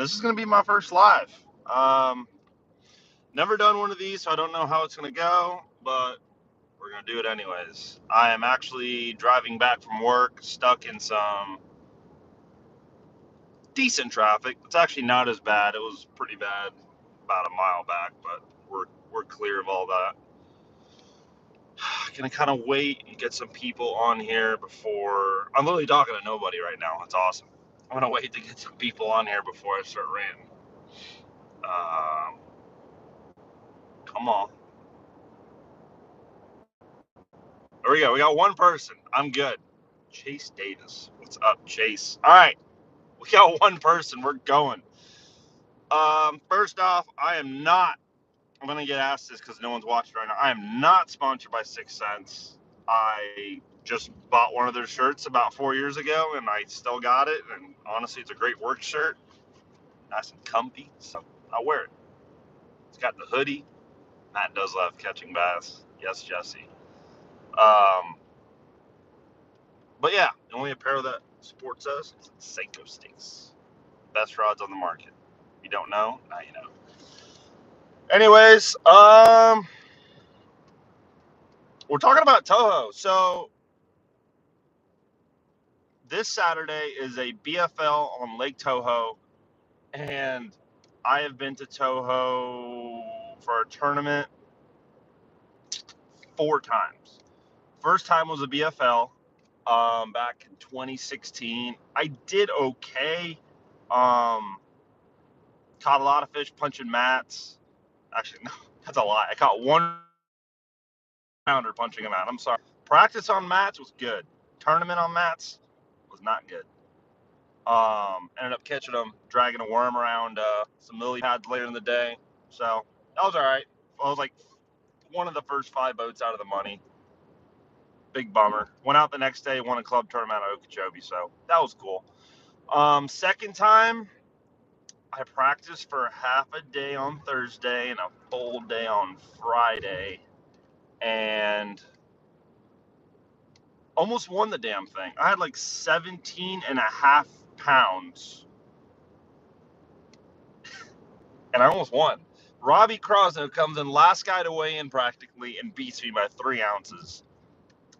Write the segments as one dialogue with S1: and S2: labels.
S1: this is going to be my first live. Um, Never done one of these, so I don't know how it's going to go, but we're going to do it anyways. I am actually driving back from work, stuck in some decent traffic. It's actually not as bad. It was pretty bad about a mile back, but we're clear of all that. Gonna kind of wait and get some people on here before. I'm literally talking to nobody right now. It's awesome. I'm gonna wait to get some people on here before I start ranting. Um, Come on. There we go. We got one person. I'm good. Chase Davis. What's up, Chase? All right. We got one person. We're going. First off, I am not. I'm gonna get asked this because no one's watching right now. I am not sponsored by 6 Cents. I just bought one of their shirts about 4 years ago, and I still got it. And honestly, it's a great work shirt, nice and comfy. So I wear it. It's got the hoodie. Matt does love catching bass. Yes, Jesse. Um, but yeah, the only apparel that supports us is Seiko Sticks. Best rods on the market. If you don't know, now you know. Anyways, we're talking about Toho. So this Saturday is a BFL on Lake Toho, and I have been to Toho for a tournament 4 times. First time was a BFL back in 2016. I did okay. Caught a lot of fish punching mats. Actually, no, that's a lie. I caught 1 pounder punching a mat. I'm sorry. Practice on mats was good. Tournament on mats was not good. Ended up catching them, dragging a worm around some lily pads later in the day. So that was all right. I was like one of the first 5 boats out of the money. Big bummer. Went out the next day, won a club tournament at Okeechobee. So that was cool. Second time, I practiced for half a day on Thursday and a full day on Friday, and almost won the damn thing. I had like 17 and a half pounds, and I almost won. Robbie Crosno comes in last guy to weigh in practically and beats me by 3 ounces.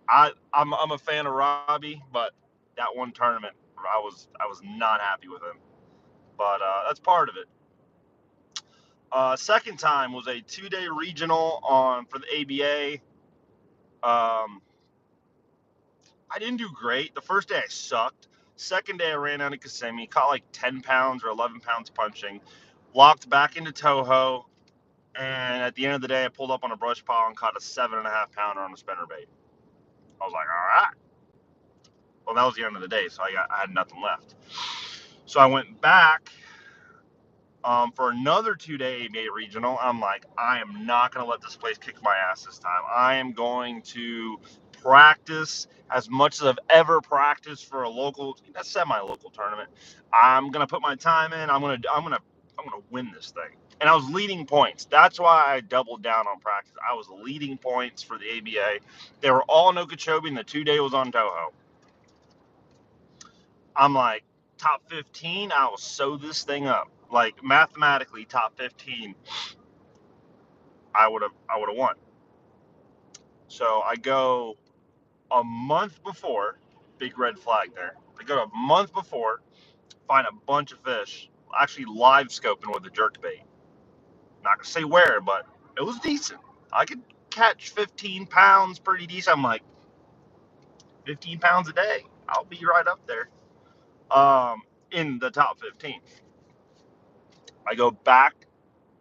S1: I'm a fan of Robbie, but that one tournament I was not happy with him. But that's part of it. Second time was a 2-day regional on for the ABA. I didn't do great. The first day I sucked. Second day I ran out of Kissimmee, caught like 10 pounds or 11 pounds punching, walked back into Toho, and at the end of the day I pulled up on a brush pile and caught a 7.5 pounder on a spinnerbait. I was like, all right. Well, that was the end of the day, so I had nothing left. So I went back for another 2-day ABA regional. I'm like, I am not going to let this place kick my ass this time. I am going to practice as much as I've ever practiced for a semi-local tournament. I'm going to put my time in. I'm going to win this thing. And I was leading points. That's why I doubled down on practice. I was leading points for the ABA. They were all in Okeechobee, and the 2-day was on Toho. I'm like, top 15, I will sew this thing up. Like mathematically, top 15, I would have won. So I go a month before, big red flag there. I go a month before, find a bunch of fish, actually live scoping with a jerkbait. Not gonna say where, but it was decent. I could catch 15 pounds pretty decent. I'm like, 15 pounds a day, I'll be right up there. In the top 15. I go back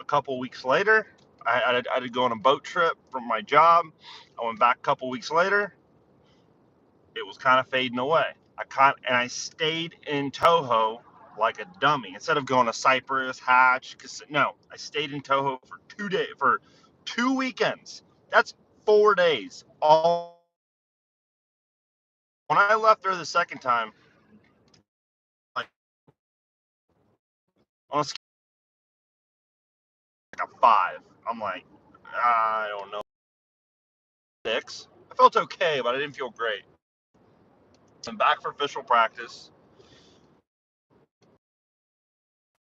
S1: a couple weeks later. I had to go on a boat trip from my job. I went back a couple weeks later. It was kind of fading away. I stayed in Toho like a dummy instead of going to Cypress, Hatch. No, I stayed in Toho for 2 days, for 2 weekends. That's 4 days. All when I left there the second time, like on a scale like a 5, I'm like, I don't know, 6. I felt okay, but I didn't feel great. I'm back for official practice.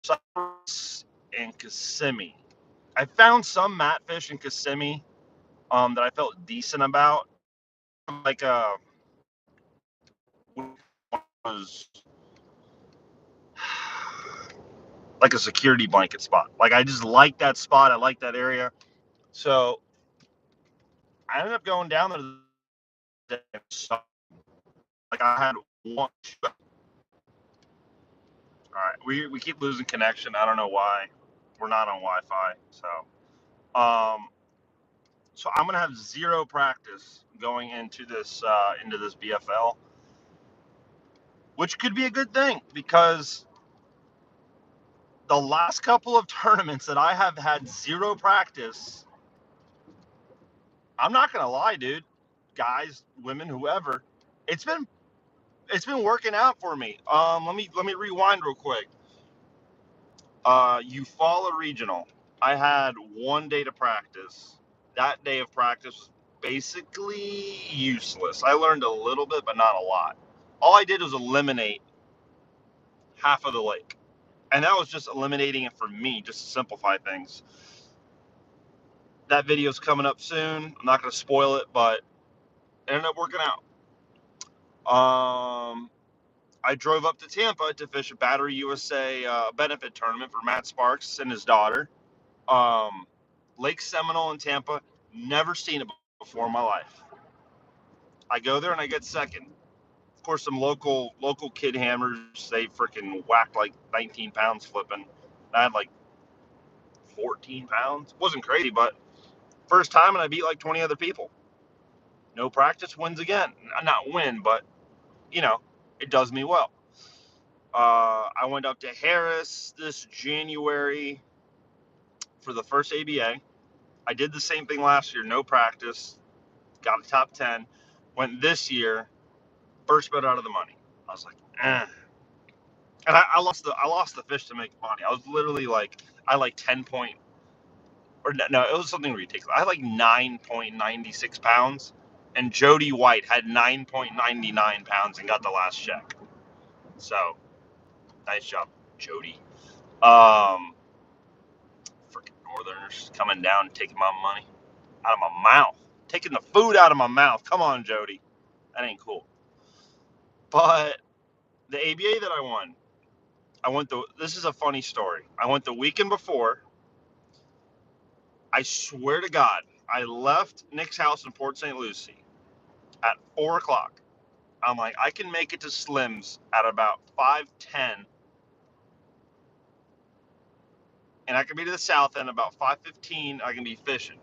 S1: Cypress and Kissimmee. I found some matfish in Kissimmee that I felt decent about. Like was like a security blanket spot. Like I just like that spot. I like that area. So I ended up going down there. Like I had one. All right, we keep losing connection. I don't know why. We're not on Wi-Fi. So I'm gonna have zero practice going into this BFL, which could be a good thing because the last couple of tournaments that I have had zero practice, I'm not gonna lie, dude, guys, women, whoever, it's been working out for me. Let me rewind real quick. Eufaula Regional, I had 1 day to practice. That day of practice was basically useless. I learned a little bit, but not a lot. All I did was eliminate half of the lake. And that was just eliminating it for me, just to simplify things. That video's coming up soon. I'm not going to spoil it, but it ended up working out. I drove up to Tampa to fish a Battery USA benefit tournament for Matt Sparks and his daughter. Lake Seminole in Tampa, never seen it before in my life. I go there and I get second. Of course, some local kid hammers, they freaking whacked like 19 pounds flipping. I had like 14 pounds. Wasn't crazy, but first time, and I beat like 20 other people. No practice, wins again. Not win, but you know, it does me well. I went up to Harris this January for the first ABA. I did the same thing last year, no practice, got a top 10. Went this year, first bet out of the money. I was like, eh. And I lost the fish to make money. I was literally like, I like 10 point, or no, it was something ridiculous. I had like 9.96 pounds, and Jody White had 9.99 pounds and got the last check. So, nice job, Jody. Um, Freaking Northerners coming down and taking my money out of my mouth, taking the food out of my mouth. Come on, Jody, that ain't cool. But the ABA that I went this is a funny story. I went the weekend before. I swear to God, I left Nick's house in Port St. Lucie at 4 o'clock. I'm like, I can make it to Slim's at about 5:10, and I can be to the south end about 5:15. I can be fishing.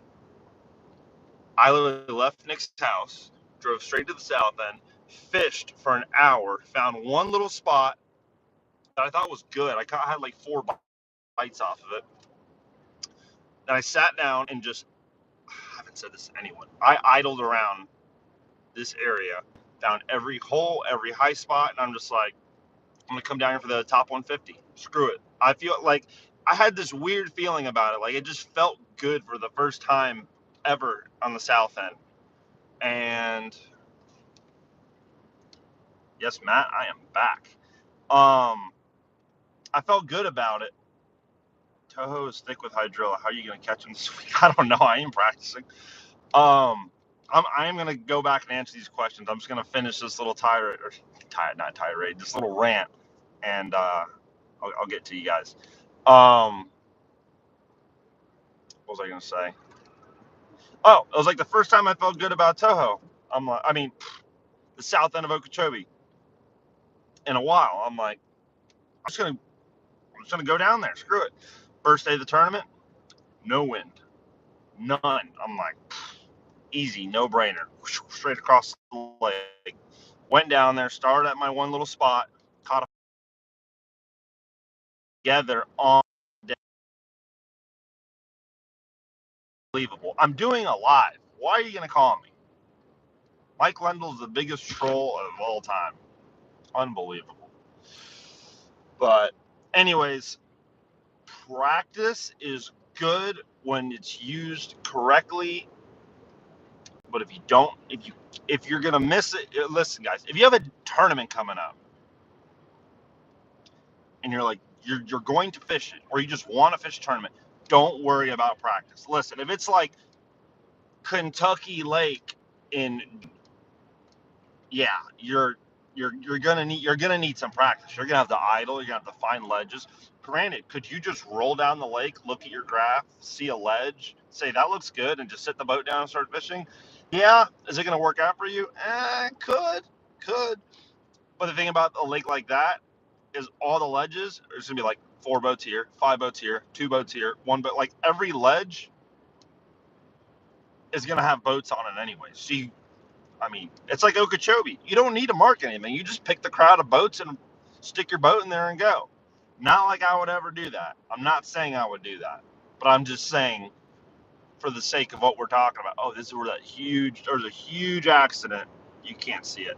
S1: I literally left Nick's house, drove straight to the south end, fished for an hour, found one little spot that I thought was good. I had like 4 bites off of it. And I sat down and just, I haven't said this to anyone. I idled around this area, found every hole, every high spot, and I'm just like, I'm gonna come down here for the top 150. Screw it. I feel like I had this weird feeling about it. Like it just felt good for the first time ever on the south end. And yes, Matt, I am back. I felt good about it. Toho is thick with hydrilla. How are you gonna catch him this week? I don't know. I ain't practicing. I am gonna go back and answer these questions. I'm just gonna finish this little not tirade, this little rant, and I'll get to you guys. What was I gonna say? Oh, it was like the first time I felt good about Toho. The south end of Okeechobee in a while. I'm like, I'm just gonna go down there. Screw it. First day of the tournament, no wind, none. I'm like, easy, no brainer. Straight across the lake. Went down there, started at my one little spot, caught a together on the day. Unbelievable. I'm doing a live. Why are you gonna call me? Mike Lendl's the biggest troll of all time. Unbelievable. But anyways, practice is good when it's used correctly. But if you're gonna miss it, listen, guys. If you have a tournament coming up and you're like, you're going to fish it, or you just want to fish a tournament, don't worry about practice. Listen, if it's like Kentucky Lake in, yeah, you're gonna need some practice. You're gonna have to idle. You're gonna have to find ledges. Granted, could you just roll down the lake, look at your graph, see a ledge, say that looks good, and just sit the boat down and start fishing? Yeah. Is it gonna work out for you? Could. But the thing about a lake like that is all the ledges. There's gonna be like 4 boats here, 5 boats here, 2 boats here, 1 boat. Like every ledge is gonna have boats on it anyway. So I mean, it's like Okeechobee. You don't need to mark anything. You just pick the crowd of boats and stick your boat in there and go. Not like I would ever do that. I'm not saying I would do that, but I'm just saying for the sake of what we're talking about. Oh, this is where there's a huge accident. You can't see it.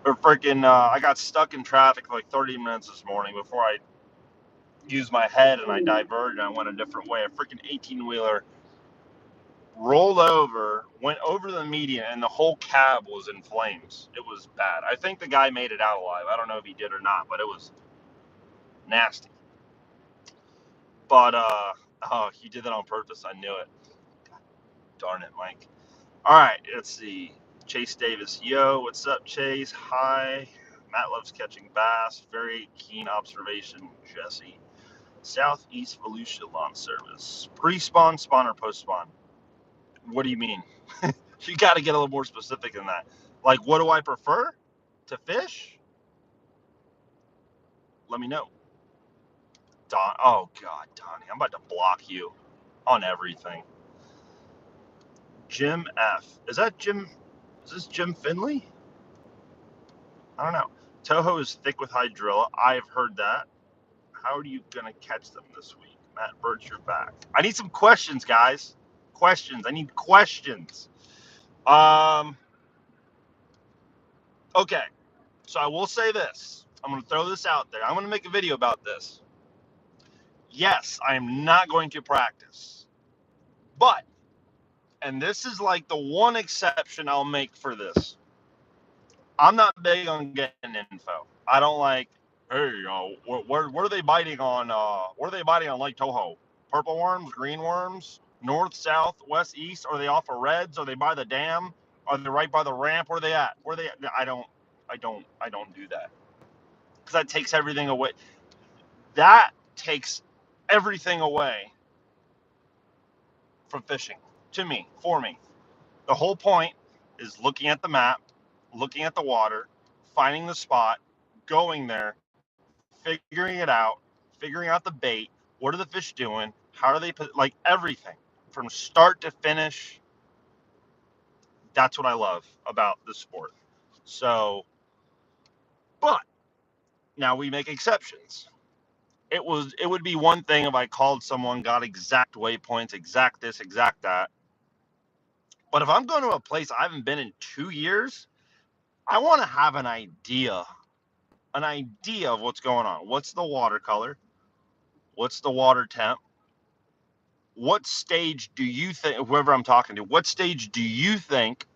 S1: Or freaking, I got stuck in traffic for like 30 minutes this morning before I used my head and I diverted and I went a different way. A freaking 18-wheeler rolled over, went over the median, and the whole cab was in flames. It was bad. I think the guy made it out alive. I don't know if he did or not, but it was nasty. But oh, he did that on purpose. I knew it. God darn it, Mike. All right, let's see. Chase Davis, yo, what's up, Chase? Hi. Matt loves catching bass. Very keen observation, Jesse. Southeast Volusia launch service. Pre-spawn, spawn, or post-spawn? What do you mean? You got to get a little more specific than that. Like, what do I prefer to fish? Let me know. Don. Oh God, Donnie, I'm about to block you on everything. Jim F. Is that Jim? Is this Jim Finley? I don't know. Toho is thick with hydrilla. I've heard that. How are you gonna catch them this week? Matt Birch, you're back. I need some questions, guys. Questions. I need questions. Okay. So I will say this. I'm gonna throw this out there. I'm gonna make a video about this. Yes, I am not going to practice. But, and this is like the one exception I'll make for this, I'm not big on getting info. I don't like, hey, where are they biting on? Where are they biting on Lake Toho? Purple worms, green worms, north, south, west, east? Are they off of Reds? Are they by the dam? Are they right by the ramp? Where are they at? Where are they at? I don't do that because that takes everything away. That takes everything away from fishing to me, for me. The whole point is looking at the map, looking at the water, finding the spot, going there, figuring it out, figuring out the bait. What are the fish doing? How are they put, like everything from start to finish? That's what I love about the sport. So, but now we make exceptions. It would be one thing if I called someone, got exact waypoints, exact this, exact that. But if I'm going to a place I haven't been in 2 years, I want to have an idea of what's going on. What's the water color? What's the water temp? What stage do you think, whoever I'm talking to, what stage do you think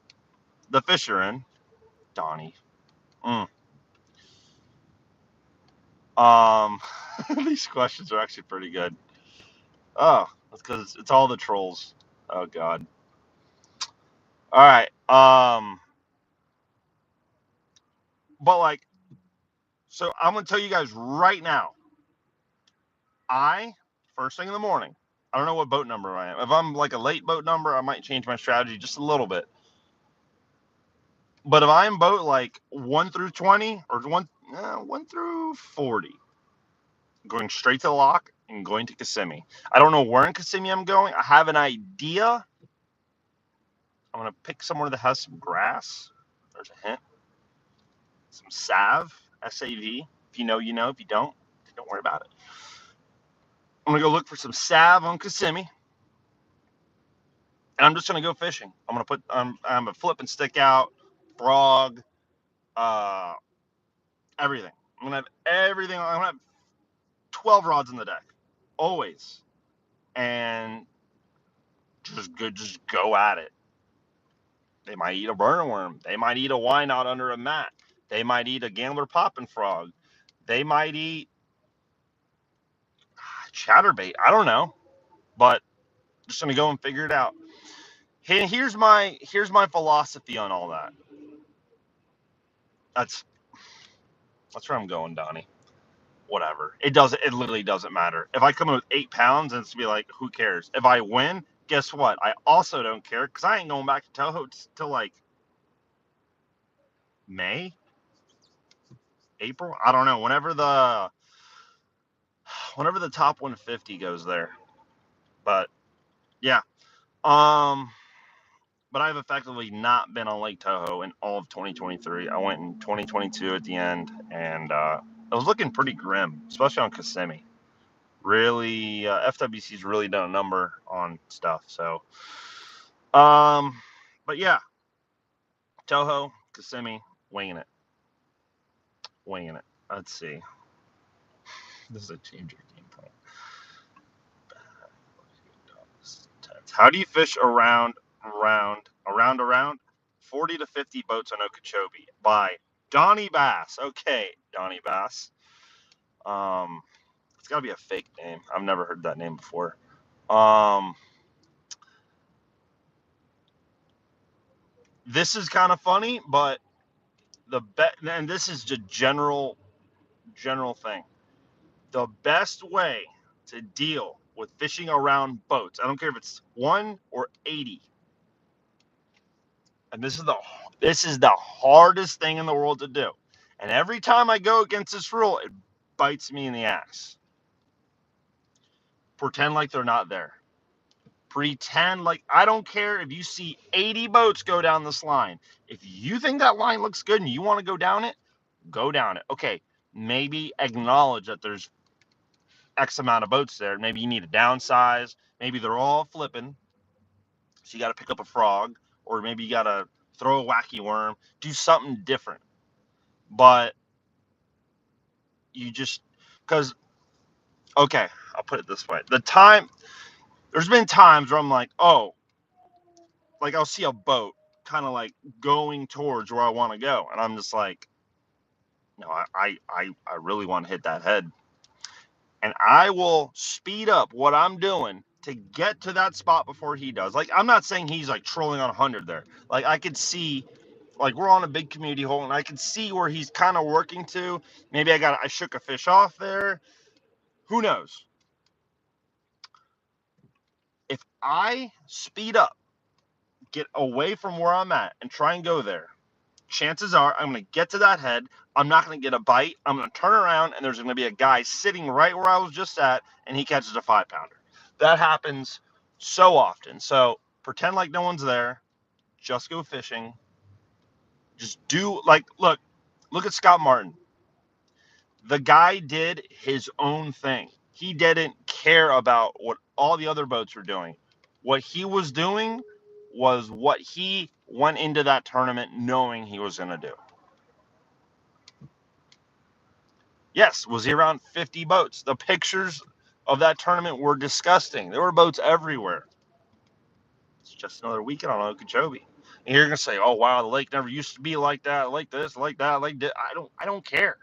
S1: the fish are in? Donnie. Mm. Um, these questions are actually pretty good. Oh, that's because it's all the trolls. Oh God. All right. But like, so I'm gonna tell you guys right now. First thing in the morning, I don't know what boat number I am. If I'm like a late boat number, I might change my strategy just a little bit. But if I'm boat like 1 through 20 or 1 through 40, going straight to the lock and going to Kissimmee. I don't know where in Kissimmee I'm going. I have an idea. I'm going to pick somewhere that has some grass. There's a hint. Some salve, S-A-V. If you know, you know. If you don't worry about it. I'm going to go look for some salve on Kissimmee. And I'm just going to go fishing. I'm going to put, I'm going to flip and stick out, frog, everything. I'm going to have everything. I'm going to have 12 rods in the deck. Always. And just go at it. They might eat a burner worm. They might eat a why not under a mat. They might eat a gambler popping frog. They might eat Chatterbait. I don't know, but just gonna go and figure it out. Hey, here's my philosophy on all that. That's where I'm going, Donnie. Whatever. It doesn't. It literally doesn't matter. If I come in with 8 pounds, and it's be like, who cares? If I win, guess what? I also don't care because I ain't going back to Toho till like May, April. I don't know. Whenever the top 150 goes there. But yeah. Um. But I've effectively not been on Lake Toho in all of 2023. I went in 2022 at the end, and it was looking pretty grim, especially on Kissimmee. Really, FWC's really done a number on stuff. So, but yeah, Toho, Kissimmee, winging it. Let's see. This is a change of game plan. How do you fish around 40 to 50 boats on Okeechobee? By Donnie Bass. Okay, Donnie Bass. It's got to be a fake name. I've never heard that name before. This is kind of funny, but and this is the general thing. The best way to deal with fishing around boats, I don't care if it's 1 or 80. And this is the hardest thing in the world to do. And every time I go against this rule, it bites me in the ass. Pretend like they're not there. Pretend like, I don't care if you see 80 boats go down this line. If you think that line looks good and you want to go down it, go down it. Okay, maybe acknowledge that there's X amount of boats there. Maybe you need to downsize. Maybe they're all flipping. So you got to pick up a frog, or maybe you got to throw a wacky worm, do something different. But you just, because, okay, I'll put it this way. There's been times where I'm like, oh, like I'll see a boat kind of like going towards where I want to go. And I'm just like, no, I really want to hit that head. And I will speed up what I'm doing to get to that spot before he does. Like, I'm not saying he's like trolling on 100 there. Like, I could see, like, we're on a big community hole, and I can see where he's kind of working to. Maybe I shook a fish off there. Who knows? If I speed up, get away from where I'm at, and try and go there, chances are I'm going to get to that head. I'm not going to get a bite. I'm going to turn around, and there's going to be a guy sitting right where I was just at, and he catches a 5-pounder. That happens so often. So pretend like no one's there. Just go fishing. Just do, like, look at Scott Martin. The guy did his own thing. He didn't care about what all the other boats were doing. What he was doing was what he went into that tournament knowing he was going to do. Yes, was he around 50 boats? The pictures of that tournament were disgusting. There were boats everywhere. It's just another weekend on Okeechobee. And you're gonna say, "Oh wow, the lake never used to be like that, like this, like that, like that." I don't care.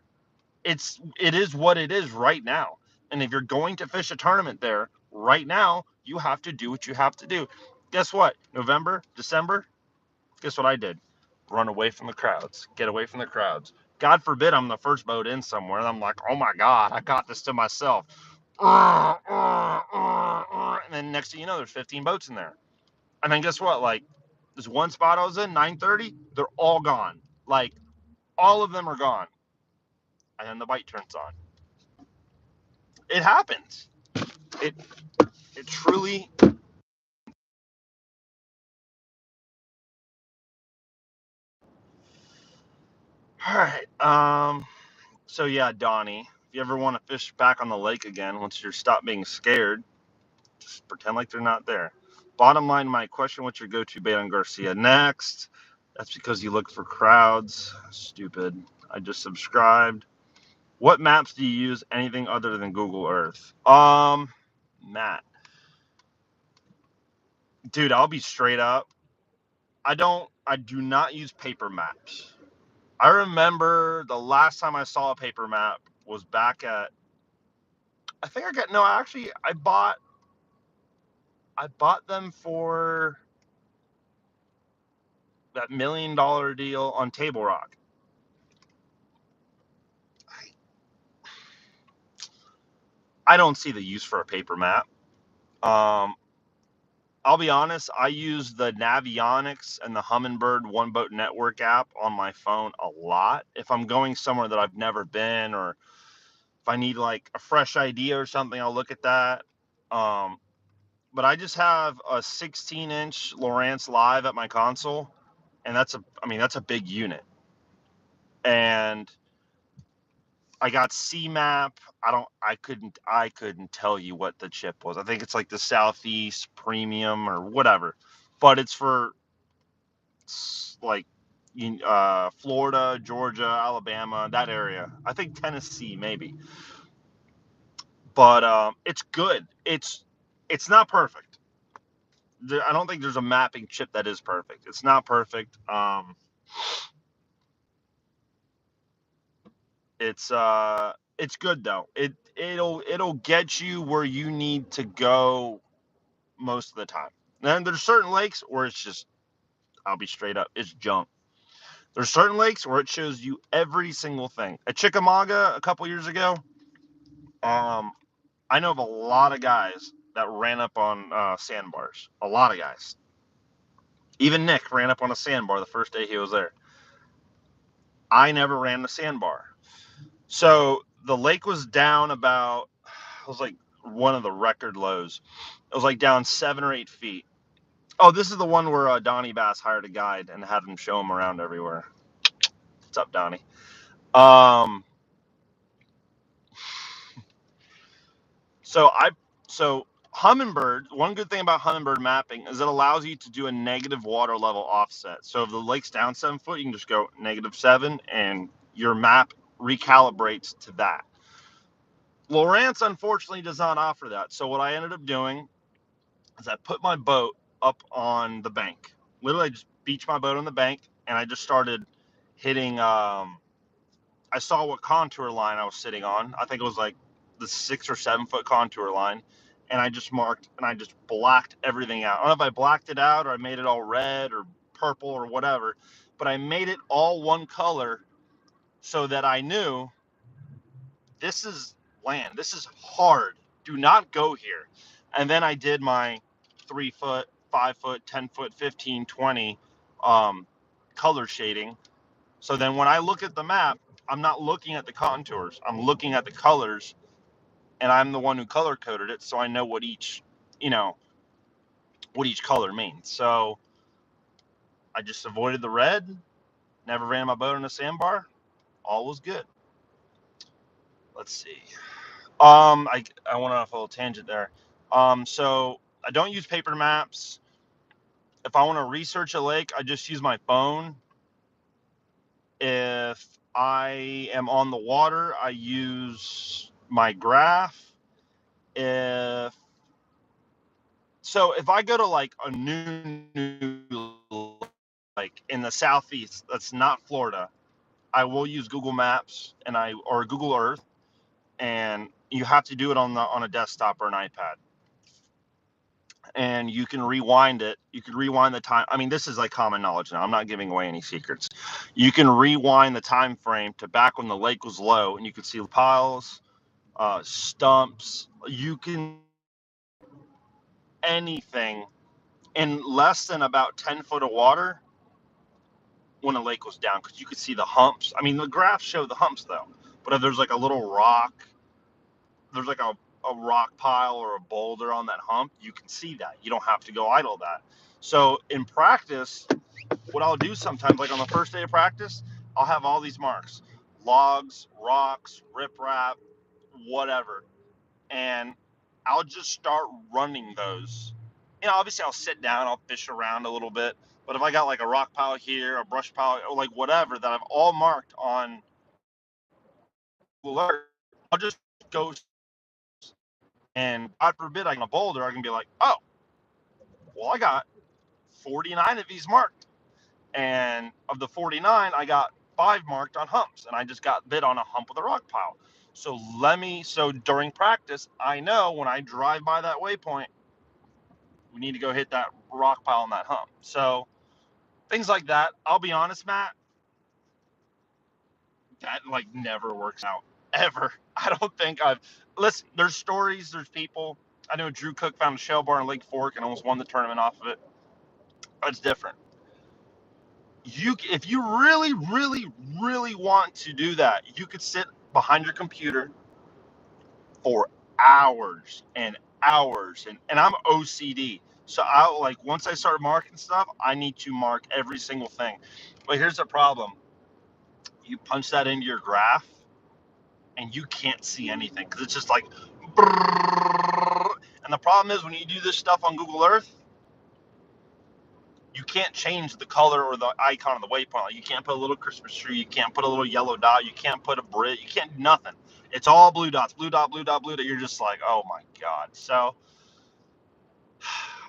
S1: It is what it is right now. And if you're going to fish a tournament there right now, you have to do what you have to do. Guess what? November, December, guess what I did? Run away from the crowds. Get away from the crowds. God forbid I'm the first boat in somewhere, and I'm like, oh my God, I got this to myself. And then next thing you know, there's 15 boats in there. And then guess what? Like, there's one spot I was in, 9:30, they're all gone. Like, all of them are gone. And then the bite turns on. It happens. It truly. All right. So yeah, Donnie, if you ever want to fish back on the lake again, once you stop being scared, just pretend like they're not there. Bottom line, my question: what's your go-to bait on Garcia next? That's because you look for crowds. Stupid. I just subscribed. What maps do you use? Anything other than Google Earth? Matt, dude, I'll be straight up. I do not use paper maps. I remember the last time I saw a paper map was back at I think I got no. Actually, I bought them for that $1 million deal on Table Rock. I don't see the use for a paper map. Um, I'll be honest. I use the Navionics and the Humminbird One Boat Network app on my phone a lot. If I'm going somewhere that I've never been, or if I need like a fresh idea or something, I'll look at that. Um, but I just have a 16-inch Lowrance Live at my console, and that's a big unit. And I got CMAP. I couldn't tell you what the chip was. I think it's like the Southeast Premium or whatever, but it's for like Florida, Georgia, Alabama, that area. I think Tennessee maybe, but it's good. It's not perfect. I don't think there's a mapping chip that is perfect. It's not perfect. It's good though. It'll get you where you need to go most of the time. Then there's certain lakes where it's just, I'll be straight up, it's junk. There's certain lakes where it shows you every single thing. At Chickamauga a couple years ago, um, I know of a lot of guys that ran up on sandbars. A lot of guys. Even Nick ran up on a sandbar the first day he was there. I never ran the sandbar. So the lake was down about, it was like one of the record lows. It was like down 7 or 8 feet. Oh, this is the one where Donnie Bass hired a guide and had him show him around everywhere. What's up, Donnie? Um, so I, so Humminbird. One good thing about Humminbird mapping is it allows you to do a negative water level offset. So if the lake's down 7 foot, you can just go -7, and your map recalibrates to that. Lowrance unfortunately does not offer that. So what I ended up doing is I put my boat up on the bank. Literally, I just beached my boat on the bank, and I just started hitting. I saw what contour line I was sitting on. I think it was like the 6 or 7 foot contour line, and I just marked and I just blacked everything out. I don't know if I blacked it out or I made it all red or purple or whatever, but I made it all one color so that I knew this is land. This is hard. Do not go here. And then I did my 3 foot, 5 foot, 10 foot, 15, 20 color shading. So then when I look at the map, I'm not looking at the contours. I'm looking at the colors, and I'm the one who color coded it, so I know you know, what each color means. So I just avoided the red, never ran my boat in a sandbar. All was good. Let's see. I went off a little tangent there. So I don't use paper maps. If I want to research a lake, I just use my phone. If I am on the water, I use my graph. If if I go to like a new like in the southeast that's not Florida, I will use Google Maps or Google Earth, and you have to do it on a desktop or an iPad. And you can rewind it. You can rewind the time. I mean, this is like common knowledge now. I'm not giving away any secrets. You can rewind the time frame to back when the lake was low, and you can see piles, stumps. You can anything in less than about 10 foot of water when a lake was down, because you could see the humps. I mean, the graphs show the humps though, but if there's like a little rock, there's like a rock pile or a boulder on that hump, you can see that. You don't have to go idle that. So in practice, what I'll do sometimes, like on the first day of practice, I'll have all these marks: logs, rocks, riprap, whatever. And I'll just start running those. Obviously I'll sit down, I'll fish around a little bit. But if I got like a rock pile here, a brush pile, or like whatever that I've all marked on alert, I'll just go, and God forbid I can a boulder, I can be like, oh, well, I got 49 of these marked. And of the 49, I got 5 marked on humps, and I just got bit on a hump with a rock pile. So during practice, I know when I drive by that waypoint, we need to go hit that rock pile on that hump. So things like that. I'll be honest, Matt, that like never works out ever. I don't think I've listen. There's stories. There's people. I know Drew Cook found a shell bar in Lake Fork and almost won the tournament off of it. It's different. If you really, really, really want to do that, you could sit behind your computer for hours and hours. And I'm OCD. So I like once I start marking stuff, I need to mark every single thing. But here's the problem. You punch that into your graph and you can't see anything because it's just like brrrr. And the problem is when you do this stuff on Google Earth, you can't change the color or the icon of the waypoint. Like you can't put a little Christmas tree, you can't put a little yellow dot, you can't put a Brit, you can't do nothing. It's all blue dots, blue dot, blue dot, blue dot. You're just like, oh my god. So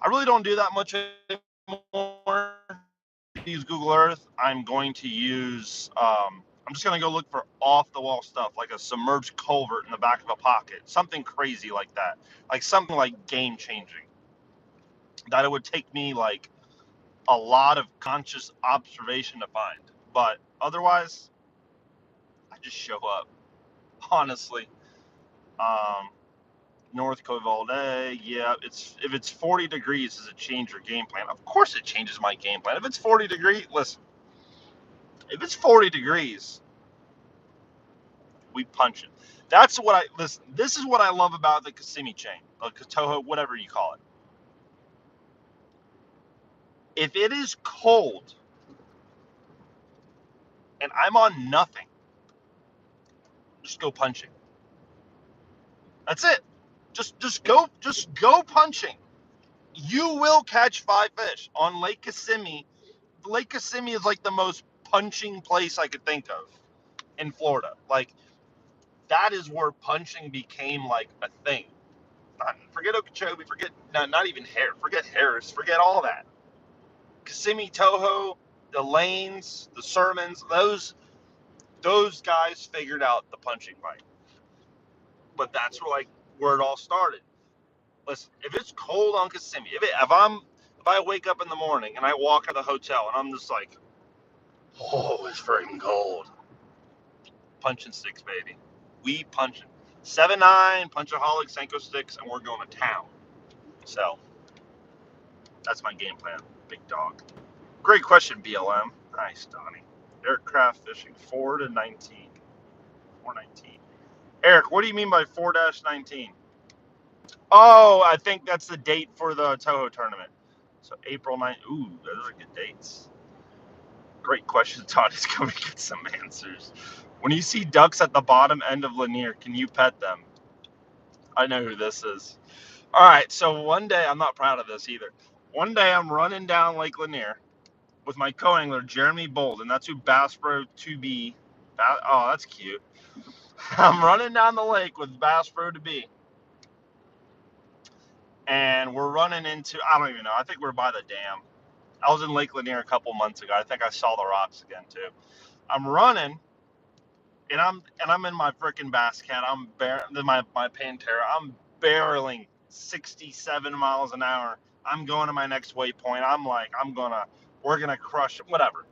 S1: I really don't do that much anymore. Use Google Earth. I'm going to use. I'm just gonna go look for off the wall stuff like a submerged culvert in the back of a pocket, something crazy like that, like something like game changing. That it would take me like a lot of conscious observation to find, but otherwise, I just show up. Honestly, um, North Covalde, yeah, it's if it's 40 degrees, does it change your game plan? Of course, it changes my game plan. If it's 40 degrees, listen. If it's 40 degrees, we punch it. That's what I listen. This is what I love about the Kissimmee chain, or Toho, whatever you call it. If it is cold and I'm on nothing, just go punching. That's it. Just go punching. You will catch 5 fish on Lake Kissimmee. Lake Kissimmee is like the most punching place I could think of in Florida. Like that is where punching became like a thing. Forget Okeechobee, forget not even Harris, forget Harris, forget all that. Kissimmee, Toho, the Lanes, the Sermons, those guys figured out the punching bite. But that's where it all started. Listen, if it's cold on Kissimmee, if I wake up in the morning and I walk out of the hotel and I'm just like, oh, it's freaking cold. Punching sticks, baby. We punching. 7-9, punchaholic, Senko sticks, and we're going to town. So that's my game plan. Big dog. Great question, BLM. Nice, Donnie. Aircraft fishing 4 to 19. 419. Eric, what do you mean by 4-19? Oh, I think that's the date for the Toho tournament. So April 9th. Ooh, those are good dates. Great question. Donnie's going to get some answers. When you see ducks at the bottom end of Lanier, can you pet them? I know who this is. All right, so one day, I'm not proud of this either. One day I'm running down Lake Lanier with my co-angler, Jeremy Bold, and that's who Bass Pro 2B. Oh, that's cute. I'm running down the lake with Bass Pro 2B. And we're running into, I don't even know, I think we're by the dam. I was in Lake Lanier a couple months ago. I think I saw the rocks again, too. I'm running, and I'm in my freaking bass cat. My Pantera. I'm barreling 67 miles an hour. I'm going to my next waypoint. I'm like, we're gonna crush it, whatever.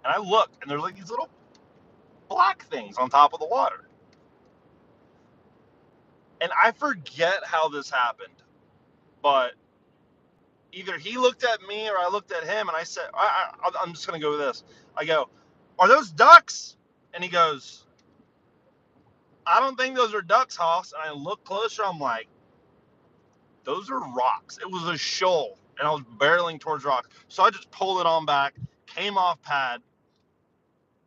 S1: And I look, and there's like these little black things on top of the water. And I forget how this happened, but either he looked at me or I looked at him, and I said, I'm just gonna go with this. I go, "Are those ducks?" And he goes, "I don't think those are ducks, Hoss." And I look closer. I'm like, those are rocks. It was a shoal, and I was barreling towards rocks. So I just pulled it on back, came off pad,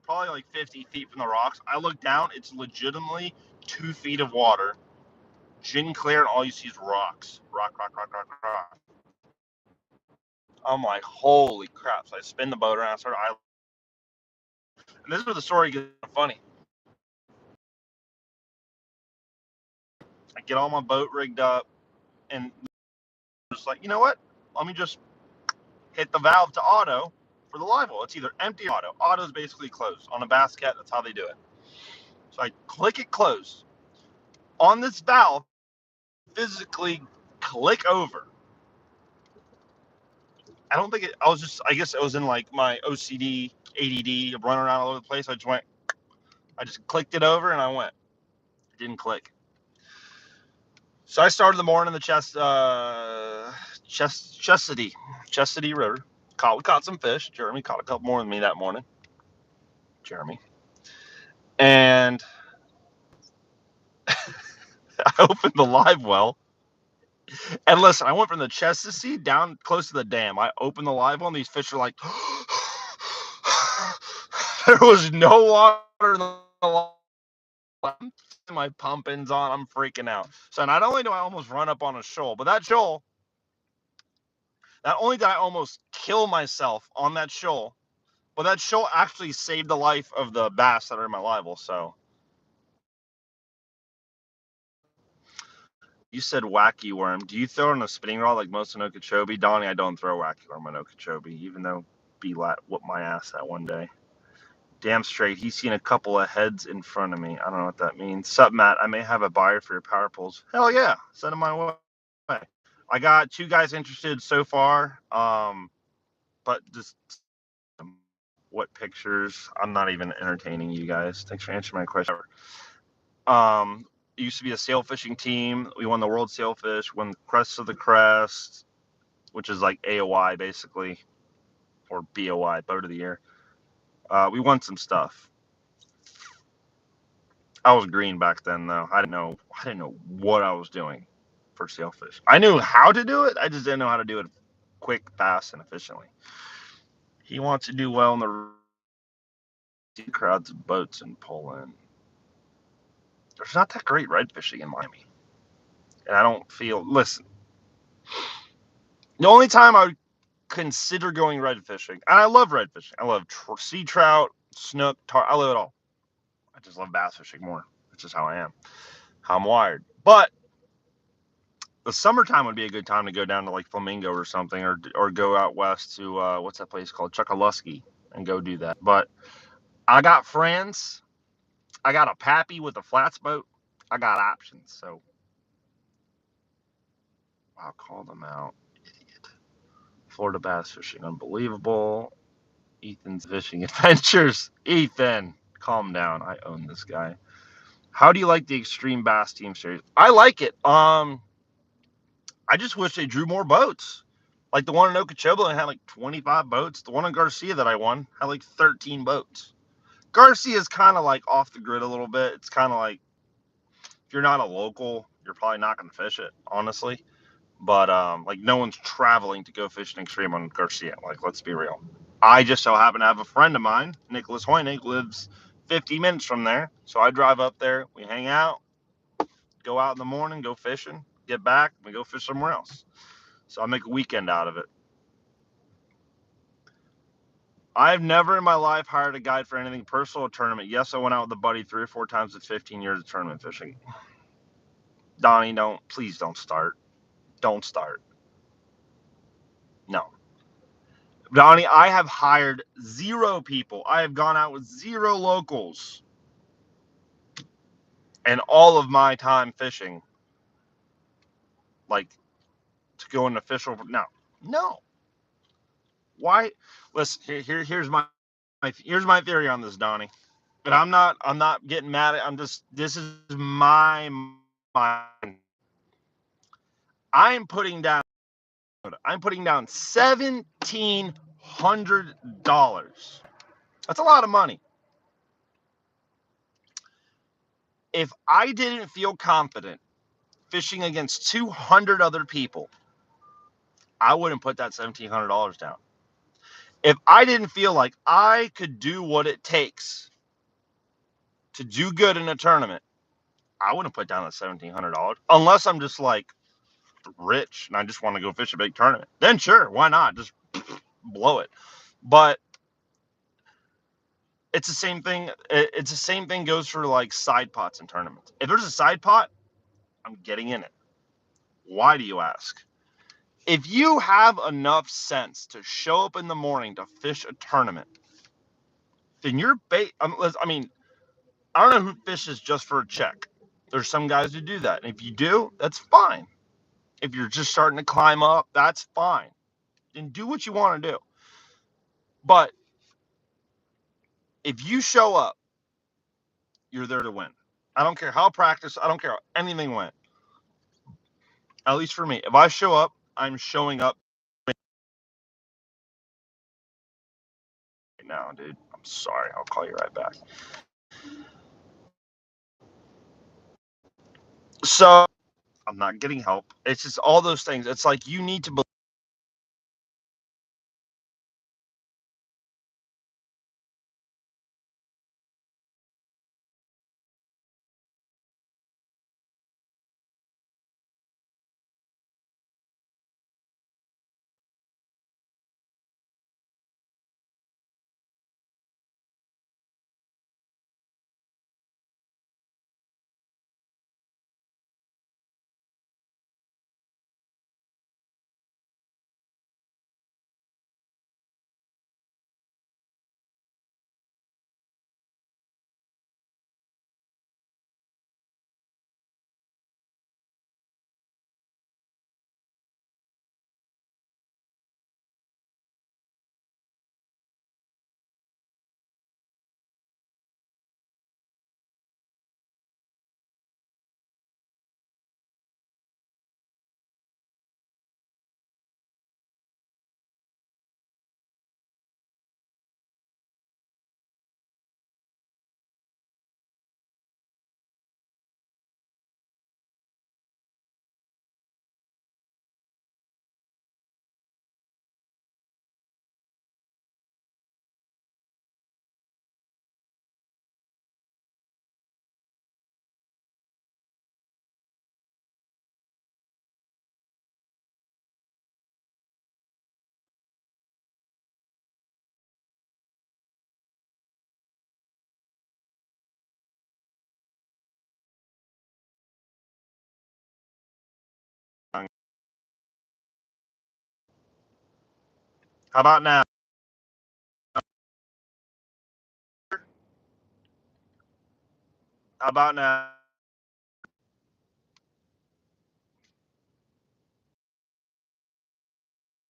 S1: probably like 50 feet from the rocks. I look down. It's legitimately 2 feet of water, gin clear, and all you see is rocks. Rock, rock, rock, rock, rock. I'm like, holy crap. So I spin the boat around, and this is where the story gets funny. I get all my boat rigged up, and just like, you know what? Let me just hit the valve to auto for the live well. It's either empty or auto. Auto's basically closed. On a basket, that's how they do it. So I click it closed. On this valve, physically click over. I don't think it, I guess it was in like my OCD, ADD, running around all over the place. I just clicked it over and I went. It didn't click. So I started the morning in the Chastity River. We caught some fish. Jeremy caught a couple more than me that morning. Jeremy. And I opened the live well. And listen, I went from the Chastity down close to the dam. I opened the live well, and these fish are like, there was no water in the live. My pumpins on. I'm freaking out. So not only do I almost run up on a shoal, but that shoal, not only did I almost kill myself on that shoal, but that shoal actually saved the life of the bass that are in my live well. So you said wacky worm. Do you throw it on a spinning rod like most in Okeechobee? Donnie, I don't throw wacky worm on Okeechobee, even though B-Lat whooped my ass that one day. Damn straight, he's seen a couple of heads in front of me. I don't know what that means. Sup, Matt? I may have a buyer for your power poles. Hell yeah, send them my way. I got 2 guys interested so far. But just what pictures? I'm not even entertaining you guys. Thanks for answering my question. It used to be a sail fishing team. We won the World Sailfish, won Crest of the Crest, which is like AOI basically, or BOI, Boat of the Year. We won some stuff. I was green back then though. I didn't know what I was doing for sailfish. I knew how to do it. I just didn't know how to do it quick, fast, and efficiently. He wants to do well in the crowds of boats and pull in. There's not that great red fishing in Miami. And I don't feel, listen, the only time I would consider going red fishing, and I love red fishing. I love sea trout, snook, I love it all. I just love bass fishing more. That's just how I am, how I'm wired. But the summertime would be a good time to go down to like Flamingo or something, or go out west to, what's that place called? Chuckaluski, and go do that. But I got friends. I got a pappy with a flats boat. I got options, so I'll call them out. Idiot. Florida bass fishing, unbelievable. Ethan's fishing adventures. Ethan, calm down. I own this guy. How do you like the Extreme Bass Team Series? I like it. I just wish they drew more boats. Like the one in Okeechobee, I had like 25 boats. The one in Garcia that I won had like 13 boats. Garcia is kind of like off the grid a little bit. It's kind of like, if you're not a local, you're probably not going to fish it, honestly. But like no one's traveling to go fish an Extreme on Garcia. Like, let's be real. I just so happen to have a friend of mine, Nicholas Hoynig, lives 50 minutes from there. So I drive up there, we hang out, go out in the morning, go fishing, get back, we go fish somewhere else. So I make a weekend out of it. I've never in my life hired a guide for anything personal or tournament. Yes, I went out with a buddy 3 or 4 times in 15 years of tournament fishing. Donnie, please don't start. Don't start. No. Donnie, I have hired 0 people. I have gone out with 0 locals. And all of my time fishing, like, to go in official, no. Why? Listen, here's my theory on this, Donnie. And I'm not getting mad at. This is my mind. I'm putting down $1,700. That's a lot of money. If I didn't feel confident fishing against 200 other people, I wouldn't put that $1,700 down. If I didn't feel like I could do what it takes to do good in a tournament, I wouldn't put down that $1,700 unless I'm just like rich and I just want to go fish a big tournament. Then sure, why not? Just blow it. But it's the same thing. It's the same thing goes for like side pots in tournaments. If there's a side pot, I'm getting in it. Why do you ask? If you have enough sense to show up in the morning to fish a tournament, then you're I mean, I don't know who fishes just for a check. There's some guys who do that. And if you do, that's fine. If you're just starting to climb up, that's fine. Then do what you want to do. But if you show up, you're there to win. I don't care how practice, I don't care how anything went. At least for me. If I show up, I'm showing up right now, dude. I'm sorry. I'll call you right back. So I'm not getting help. It's just all those things. It's like you need to believe. How about now? How about now?